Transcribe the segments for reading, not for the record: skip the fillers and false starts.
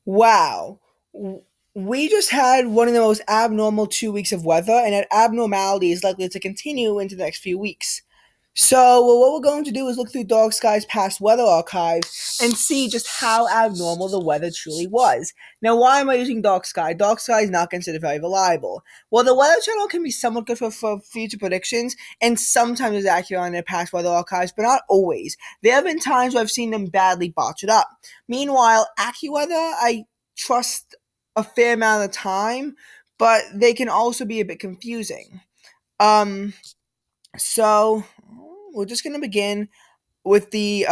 Wow. We just had one of the most abnormal 2 weeks of weather, and that abnormality is likely to continue into the next few weeks. So, what we're going to do is look through Dark Sky's past weather archives and see just how abnormal the weather truly was. Now, why am I using Dark Sky? Dark Sky is not considered very reliable. Well, the Weather Channel can be somewhat good for future predictions, and sometimes is accurate on their past weather archives, but not always. There have been times where I've seen them badly botch it up. Meanwhile, AccuWeather, I trust a fair amount of time, but they can also be a bit confusing. Um, so we're just gonna begin with the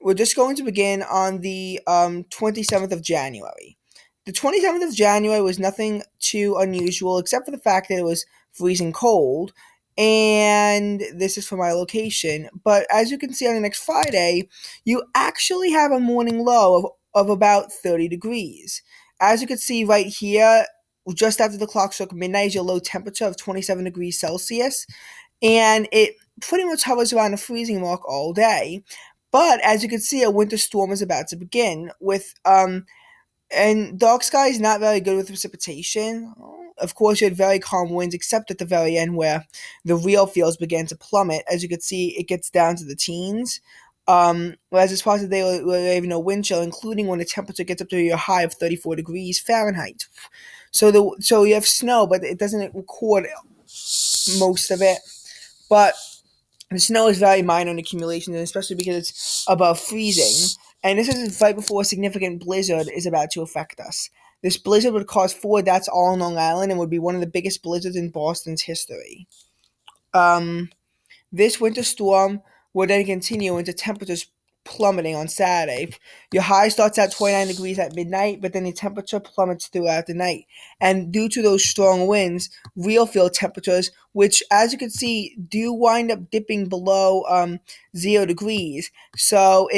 we're just going to begin on the 27th of January. The 27th of January was nothing too unusual except for the fact that it was freezing cold, and this is for my location. But as you can see on the next Friday, you actually have a morning low of about 30 degrees. As you can see right here, just after the clock struck midnight, is your low temperature of 27 degrees Celsius, and it pretty much hovers around the freezing mark all day. But as you can see, a winter storm is about to begin with, and dark sky is not very good with precipitation. Of course, you had very calm winds, except at the very end where the real fields began to plummet. As you can see, it gets down to the teens. Whereas as far as the day, we're even a wind chill, including when the temperature gets up to a high of 34 degrees Fahrenheit. So you have snow, but it doesn't record most of it. But the snow is very minor in accumulation, especially because it's above freezing. And this is right before a significant blizzard is about to affect us. This blizzard would cause 4 deaths all on Long Island and would be one of the biggest blizzards in Boston's history. Um, this winter storm will then continue into temperatures plummeting on Saturday. Your high starts at 29 degrees at midnight, but then the temperature plummets throughout the night. And due to those strong winds, real field temperatures, which as you can see, do wind up dipping below 0 degrees. So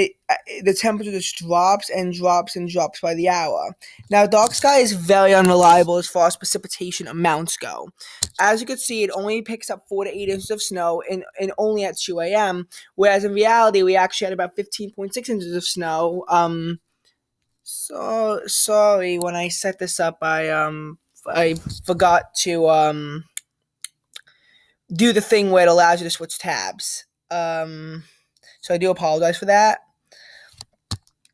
the temperature just drops and drops and drops by the hour. Now, dark sky is very unreliable as far as precipitation amounts go. As you can see, it only picks up 4 to 8 inches of snow and only at 2 a.m., whereas in reality, we actually had about 15.6 inches of snow. So sorry, when I set this up, I forgot to do the thing where it allows you to switch tabs. So I do apologize for that.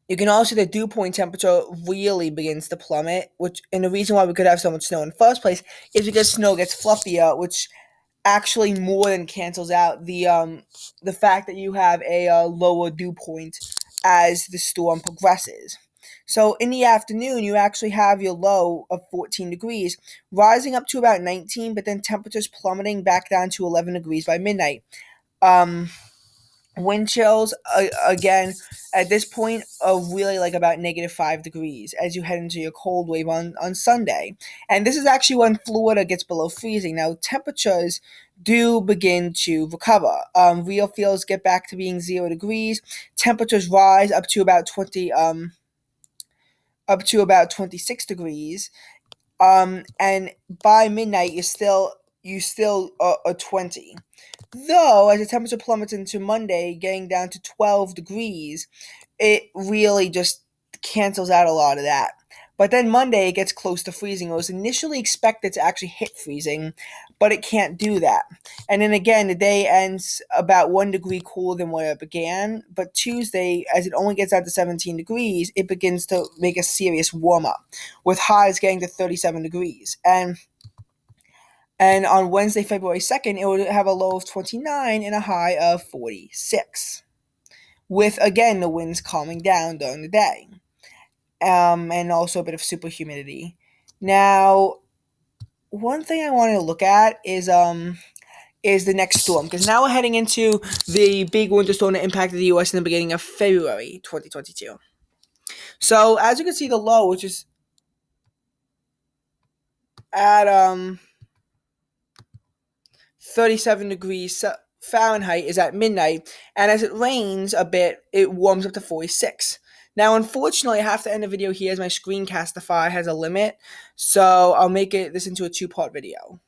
You can also see the dew point temperature really begins to plummet, and the reason why we could have so much snow in the first place is because snow gets fluffier, which actually more than cancels out the fact that you have a lower dew point as the storm progresses. So in the afternoon, you actually have your low of 14 degrees, rising up to about 19, but then temperatures plummeting back down to 11 degrees by midnight. Um, Wind chills again at this point are really like about -5 degrees as you head into your cold wave on Sunday. And this is actually when Florida gets below freezing. Now temperatures do begin to recover. Real fields get back to being 0 degrees. Temperatures rise up to about 26 degrees. And by midnight you still are 20. Though, as the temperature plummets into Monday, getting down to 12 degrees, it really just cancels out a lot of that. But then Monday, it gets close to freezing. It was initially expected to actually hit freezing, but it can't do that. And then again, the day ends about 1 degree cooler than where it began. But Tuesday, as it only gets out to 17 degrees, it begins to make a serious warm up, with highs getting to 37 degrees. And on Wednesday, February 2nd, it would have a low of 29 and a high of 46, with again the winds calming down during the day, and also a bit of super humidity. Now, one thing I wanted to look at is the next storm, because now we're heading into the big winter storm that impacted the U.S. in the beginning of February 2022. So as you can see, the low, which is at 37 degrees Fahrenheit, is at midnight, and as it rains a bit, it warms up to 46. Now, unfortunately, I have to end the video here as my screencastify has a limit, so I'll make this into a two-part video.